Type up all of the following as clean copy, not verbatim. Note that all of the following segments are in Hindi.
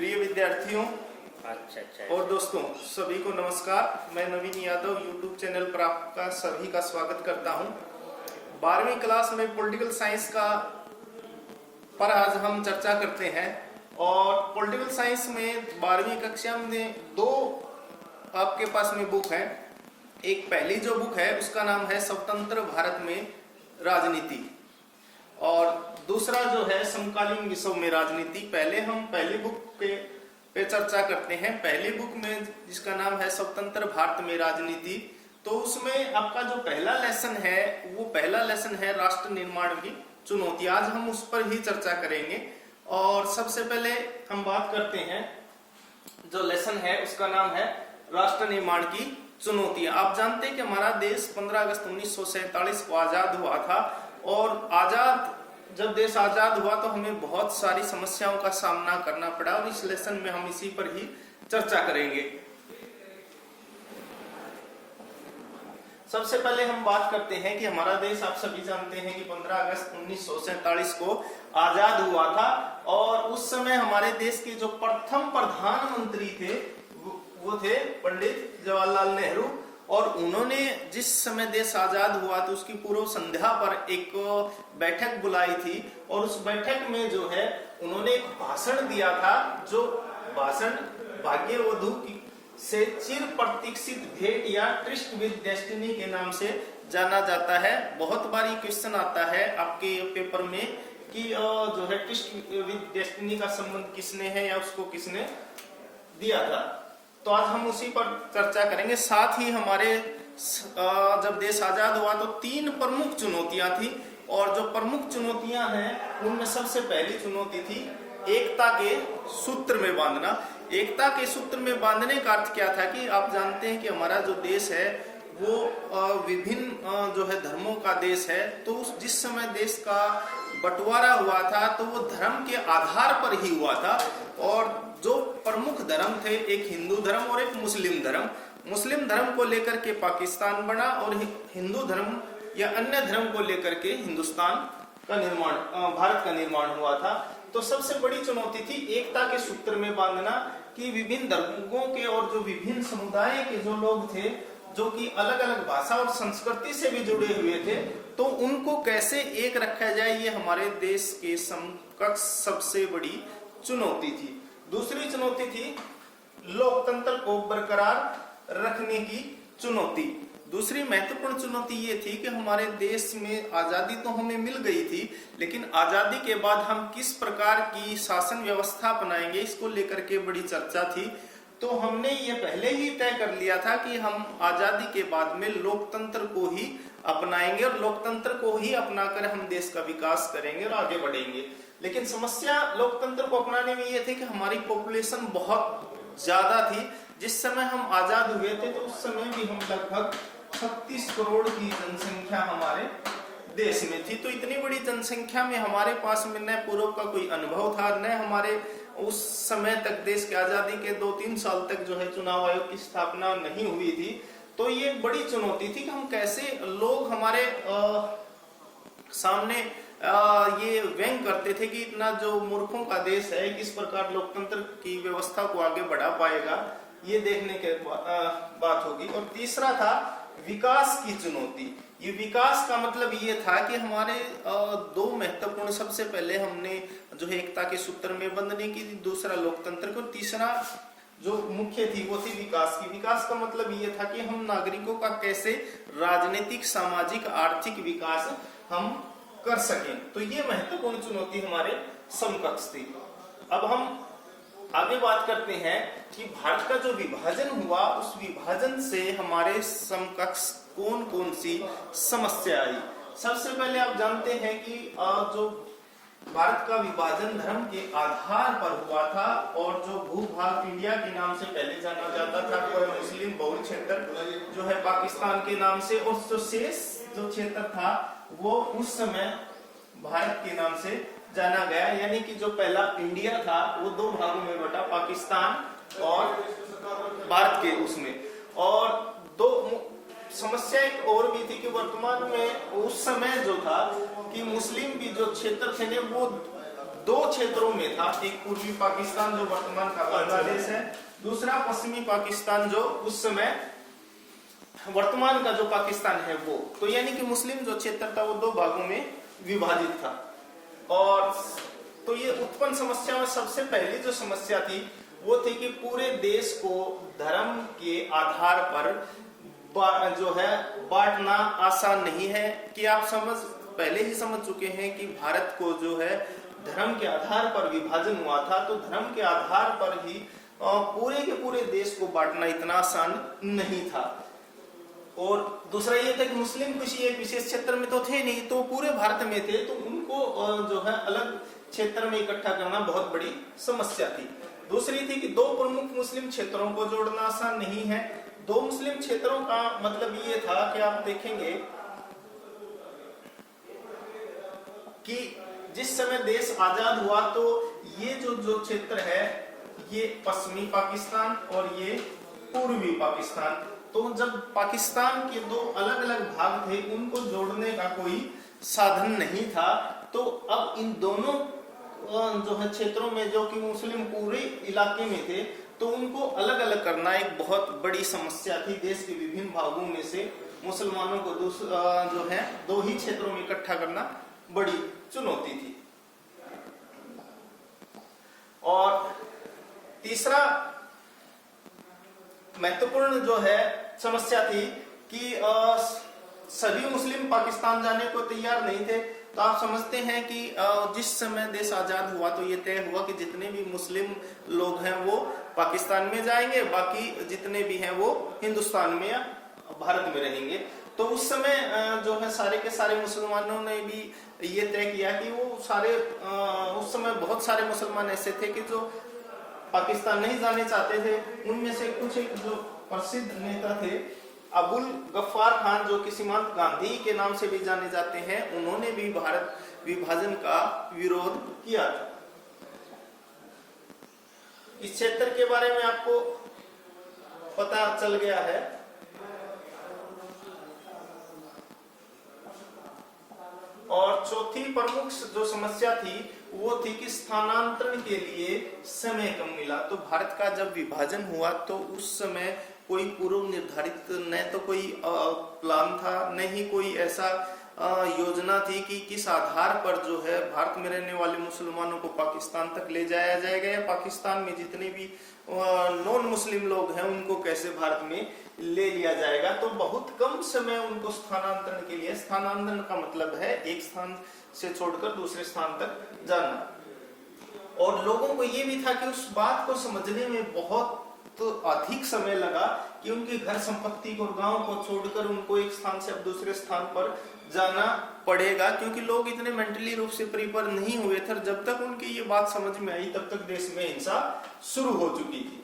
प्रिय विद्यार्थियों अच्छा और दोस्तों सभी को नमस्कार। मैं नवीन यादव यूट्यूब चैनल पर आपका सभी का स्वागत करता हूं। 12वीं क्लास में पॉलिटिकल साइंस का पर आज हम चर्चा करते हैं और पॉलिटिकल साइंस में 12वीं कक्षा में दो आपके पास में बुक है। एक पहली जो बुक है उसका नाम है स्वतंत्र भारत में राजनीति और दूसरा जो है समकालीन विश्व में राजनीति। पहले हम पहली बुक पे चर्चा करते हैं। पहली बुक में जिसका नाम है स्वतंत्र भारत में राजनीति, तो उसमें आपका जो पहला लेसन है वो पहला लेसन है राष्ट्र निर्माण की चुनौती। आज हम उस पर ही चर्चा करेंगे और सबसे पहले हम बात करते हैं जो लेसन है उसका नाम है राष्ट्र निर्माण की चुनौती। आप जानते हैं कि हमारा देश 15 अगस्त 1947 को आजाद हुआ था और जब देश आजाद हुआ तो हमें बहुत सारी समस्याओं का सामना करना पड़ा और इस लेसन में हम इसी पर ही चर्चा करेंगे। सबसे पहले हम बात करते हैं कि हमारा देश, आप सभी जानते हैं कि 15 अगस्त 1947 को आजाद हुआ था और उस समय हमारे देश के जो प्रथम प्रधानमंत्री थे वो थे पंडित जवाहरलाल नेहरू और उन्होंने जिस समय देश आजाद हुआ तो उसकी पूर्व संध्या पर एक बैठक बुलाई थी और उस बैठक में जो है उन्होंने एक भाषण दिया था, जो भाषण भाग्यवधू से चिर प्रतीक्षित भेंट या ट्रिस्ट विद डेस्टिनी के नाम से जाना जाता है। बहुत बार ये क्वेश्चन आता है आपके पेपर में कि जो है ट्रिस्ट विद डेस्टिनी का संबंध किसने है या उसको किसने दिया था, तो आज हम उसी पर चर्चा करेंगे। साथ ही हमारे जब देश आजाद हुआ तो 3 प्रमुख चुनौतियां थी और जो प्रमुख चुनौतियां हैं उनमें सबसे पहली चुनौती थी एकता के सूत्र में बांधना। एकता के सूत्र में बांधने का अर्थ क्या था कि आप जानते हैं कि हमारा जो देश है वो विभिन्न जो है धर्मों का देश है, तो जिस समय देश का बंटवारा हुआ था तो वो धर्म के आधार पर ही हुआ था और जो प्रमुख धर्म थे एक हिंदू धर्म और एक मुस्लिम धर्म। मुस्लिम धर्म को लेकर के पाकिस्तान बना और हिंदू धर्म या अन्य धर्म को लेकर के हिंदुस्तान का निर्माण, भारत का निर्माण हुआ था। तो सबसे बड़ी चुनौती थी एकता के सूत्र में बांधना कि विभिन्न धर्मों के और जो विभिन्न समुदाय के जो लोग थे जो कि अलग अलग भाषा और संस्कृति से भी जुड़े हुए थे, तो उनको कैसे एक रखा जाए, ये हमारे देश के समकक्ष सबसे बड़ी चुनौती थी। दूसरी चुनौती थी लोकतंत्र को बरकरार रखने की चुनौती। दूसरी महत्वपूर्ण चुनौती ये थी कि हमारे देश में आजादी तो हमें मिल गई थी, लेकिन आजादी के बाद हम किस प्रकार की शासन व्यवस्था अपनाएंगे, इसको लेकर के बड़ी चर्चा थी। तो हमने ये पहले ही तय कर लिया था कि हम आजादी के बाद में लोकतंत्र को ही अपनाएंगे और लोकतंत्र को ही अपनाकर हम देश का विकास करेंगे और आगे बढ़ेंगे। लेकिन समस्या लोकतंत्र को अपनाने में ये थी कि हमारी पॉपुलेशन बहुत ज्यादा थी। जिस समय हम आजाद हुए थे तो उस समय भी हम लगभग 36 करोड़ की जनसंख्या हमारे देश में थी। तो इतनी बड़ी जनसंख्या में हमारे पास में न पूर्व का कोई अनुभव था, न हमारे उस समय तक देश की आजादी के 2-3 साल तक जो है चुनाव आयोग की स्थापना नहीं हुई थी। तो ये बड़ी चुनौती थी कि हम कैसे, लोग हमारे सामने ये व्यंग करते थे कि इतना जो मूर्खों का देश है किस प्रकार लोकतंत्र की व्यवस्था को आगे बढ़ा पाएगा, ये देखने के बात होगी। और तीसरा था विकास की चुनौती। ये विकास का मतलब ये था कि हमारे 2 महत्वपूर्ण, सबसे पहले हमने जो है एकता के सूत्र में बंधने की, दूसरा लोकतंत्र को, तीसरा जो मुख्य थी वो थी विकास की। विकास का मतलब ये था कि हम नागरिकों का कैसे राजनीतिक, सामाजिक, आर्थिक विकास हम कर सकें। तो ये महत्वपूर्ण चुनौती हमारे समकक्ष थी। अब हम आगे बात करते हैं कि भारत का जो विभाजन हुआ उस विभाजन से हमारे समकक्ष कौन कौन सी समस्या आई। सबसे पहले आप जानते हैं कि जो भारत का विभाजन धर्म के आधार पर हुआ था और जो भूभाग इंडिया के नाम से पहले जाना जाता था वो मुस्लिम बहुल क्षेत्र जो है पाकिस्तान के नाम से, और जो शेष जो क्षेत्र था वो उस समय भारत के नाम से जाना गया। यानी कि जो पहला इंडिया था वो 2 भागों में बटा, पाकिस्तान और भारत के उसमें। और 2 समस्या एक और भी थी कि वर्तमान में उस समय जो था कि मुस्लिम भी जो क्षेत्र थे वो दो क्षेत्रों में था, एक पूर्वी पाकिस्तान जो वर्तमान का बांग्लादेश है, दूसरा पश्चिमी पाकिस्तान जो उस समय वर्तमान का जो पाकिस्तान है वो। तो यानी कि मुस्लिम जो क्षेत्र था वो दो भागों में विभाजित था। और तो ये उत्पन्न समस्या में सबसे पहली जो समस्या थी वो थी कि पूरे देश को धर्म के आधार पर जो है बांटना आसान नहीं है। कि आप पहले ही समझ चुके हैं कि भारत को जो है धर्म के आधार पर विभाजन हुआ था, तो धर्म के आधार पर ही पूरे के पूरे देश को बांटना इतना आसान नहीं था। और दूसरा ये था कि मुस्लिम किसी एक विशेष क्षेत्र में तो थे नहीं, तो पूरे भारत में थे, तो उनको जो है अलग क्षेत्र में इकट्ठा करना बहुत बड़ी समस्या थी। दूसरी थी कि दो प्रमुख मुस्लिम क्षेत्रों को जोड़ना आसान नहीं है। दो मुस्लिम क्षेत्रों का मतलब ये था कि आप देखेंगे कि जिस समय देश आजाद हुआ तो ये जो क्षेत्र है ये पश्चिमी पाकिस्तान और ये पूर्वी पाकिस्तान, तो जब पाकिस्तान के दो अलग अलग भाग थे उनको जोड़ने का कोई साधन नहीं था, तो अब इन दोनों जो है क्षेत्रों में जो कि मुस्लिम पूरे इलाके में थे तो उनको अलग अलग करना एक बहुत बड़ी समस्या थी। देश के विभिन्न भागों में से मुसलमानों को जो है दो ही क्षेत्रों में इकट्ठा करना बड़ी चुनौती थी। और तीसरा महत्वपूर्ण जो है समस्या थी कि सभी मुस्लिम पाकिस्तान जाने को तैयार नहीं थे। तो आप समझते हैं कि जिस समय देश आजाद हुआ तो ये तय हुआ कि जितने भी मुस्लिम लोग हैं वो पाकिस्तान में जाएंगे, बाकी जितने भी हैं वो हिंदुस्तान में या भारत में रहेंगे। तो उस समय जो है सारे के सारे मुसलमानों ने भी ये तय किया कि वो सारे उस समय बहुत सारे मुसलमान ऐसे थे कि जो पाकिस्तान नहीं जाने चाहते थे। उनमें से कुछ एक जो प्रसिद्ध नेता थे अबुल गफ्फार खान, जो कि सीमांत गांधी के नाम से भी जाने जाते हैं, उन्होंने भी भारत विभाजन का विरोध किया था। इस क्षेत्र के बारे में आपको पता चल गया है। और चौथी प्रमुख जो समस्या थी वो थी कि स्थानांतरण के लिए समय कम मिला। तो भारत का जब विभाजन हुआ तो उस समय कोई पूर्व निर्धारित न तो कोई प्लान था, न ही कोई ऐसा योजना थी कि किस आधार पर जो है भारत में रहने वाले मुसलमानों को पाकिस्तान तक ले जाया जाएगा, या पाकिस्तान में जितने भी नॉन मुस्लिम लोग हैं उनको कैसे भारत में ले लिया जाएगा। तो बहुत कम समय उनको स्थानांतरण के लिए, स्थानांतरण का मतलब है एक स्थान से छोड़कर दूसरे स्थान तक जाना। और लोगों को ये भी था कि उस बात को समझने में बहुत अधिक समय लगा कि उनके घर संपत्ति को, गांव को छोड़कर उनको एक स्थान से अब दूसरे स्थान पर जाना पड़ेगा, क्योंकि लोग इतने मेंटली रूप से प्रिपेयर नहीं हुए थे। जब तक उनकी ये बात समझ में आई तब तक देश में हिंसा शुरू हो चुकी थी।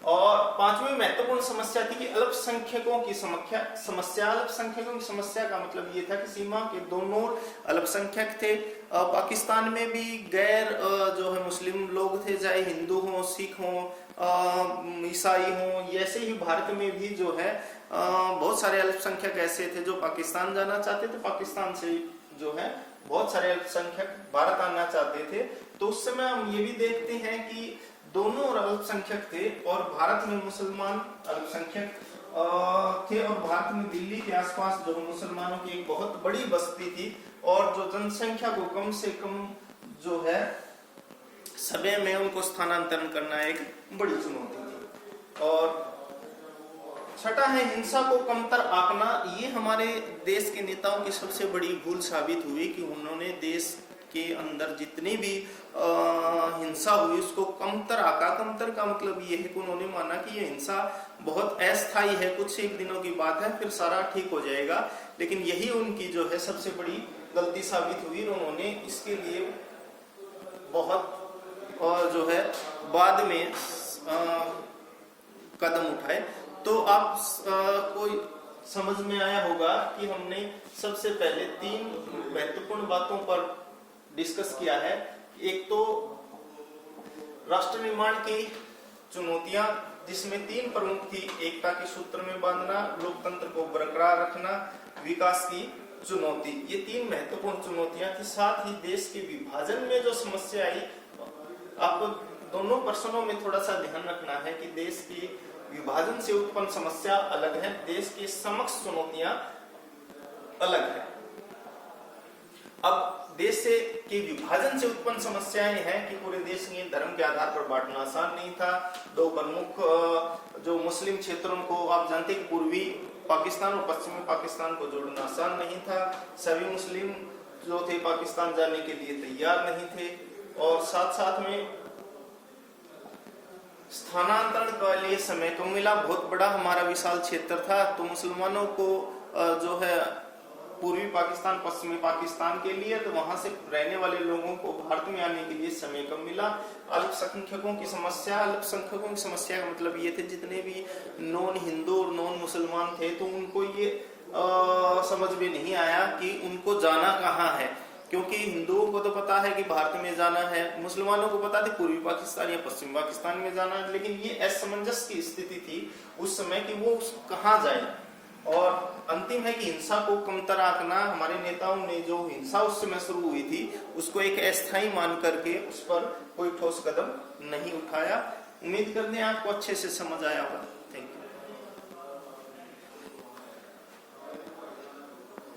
और पांचवी महत्वपूर्ण समस्या थी कि अल्पसंख्यकों की समस्या। अल्पसंख्यकों की समस्या का मतलब ये था कि सीमा के दोनों अल्पसंख्यक थे। पाकिस्तान में भी गैर जो है मुस्लिम लोग थे, चाहे हिंदू हों, सिख हों, ईसाई हों। ऐसे ही भारत में भी जो है बहुत सारे अल्पसंख्यक ऐसे थे जो पाकिस्तान जाना चाहते थे। पाकिस्तान से जो है बहुत सारे अल्पसंख्यक भारत आना चाहते थे। तो उस समय हम ये भी देखते हैं कि दोनों अल्पसंख्यक थे और भारत में मुसलमान अल्पसंख्यक थे। और भारत में दिल्ली के आसपास जो मुसलमानों की एक बहुत बड़ी बस्ती थी और जो जनसंख्या को कम से कम जो है समय में उनको स्थानांतरण करना एक बड़ी चुनौती थी। और छठा है हिंसा को कमतर आंकना। ये हमारे देश के नेताओं की सबसे बड़ी भूल साबित हुई कि उन्होंने देश के अंदर जितनी भी हिंसा हुई उसको कमतर आका। कमतर का मतलब ये है कि उन्होंने माना कि ये हिंसा बहुत अस्थायी है, कुछ एक दिनों की बात है, फिर सारा ठीक हो जाएगा। लेकिन यही उनकी जो है सबसे बड़ी गलती साबित हुई। उन्होंने इसके लिए बहुत जो है बाद में कदम उठाए। तो आप कोई समझ में आया होगा कि हमने सबसे पहले 3 महत्वपूर्ण बातों पर डिस्कस किया है। एक तो राष्ट्र निर्माण की चुनौतियां, जिसमें 3 प्रमुख थी। एकता के सूत्र में बांधना, लोकतंत्र को बरकरार रखना, विकास की चुनौती, ये 3 महत्वपूर्ण चुनौतियां थी। साथ ही देश के विभाजन में जो समस्या आई, आपको दोनों प्रश्नों में थोड़ा सा ध्यान रखना है कि देश की विभाजन से उत्पन्न समस्या अलग है, देश की समक्ष चुनौतियां अलग है। अब देश के विभाजन से उत्पन्न समस्याएं हैं कि पूरे देश के धर्म के आधार पर बांटना आसान नहीं था। 2 प्रमुख जो मुस्लिम क्षेत्रों को, आप जानते हैं, पूर्वी पाकिस्तान और पश्चिमी पाकिस्तान को जोड़ना आसान नहीं था। सभी मुस्लिम जो थे पाकिस्तान जाने के लिए तैयार नहीं थे, और साथ साथ में स्थानांतरण के लिए समय कम मिला। बहुत बड़ा हमारा विशाल क्षेत्र था, तो मुसलमानों को जो है पूर्वी पाकिस्तान, पश्चिमी पाकिस्तान के लिए, तो वहां से रहने वाले लोगों को भारत में आने के लिए समय कम मिला। अल्पसंख्यकों की समस्या, अल्पसंख्यकों की समस्या का मतलब ये थे जितने भी नॉन हिंदू और नॉन मुसलमान थे, तो उनको ये समझ में नहीं आया कि उनको जाना कहाँ है, क्योंकि हिंदुओं को तो पता है कि भारत में जाना है, मुसलमानों को पता था पूर्वी पाकिस्तान या पश्चिमी पाकिस्तान में जाना है, लेकिन ये असमंजस की स्थिति थी उस समय कि वो कहाँ जाए। और अंतिम है कि हिंसा को कमतर आंकना, हमारे नेताओं ने जो हिंसा उस समय शुरू हुई थी उसको एक अस्थायी मान करके उस पर कोई ठोस कदम नहीं उठाया। उम्मीद करते हैं आपको अच्छे से समझ आया होगा।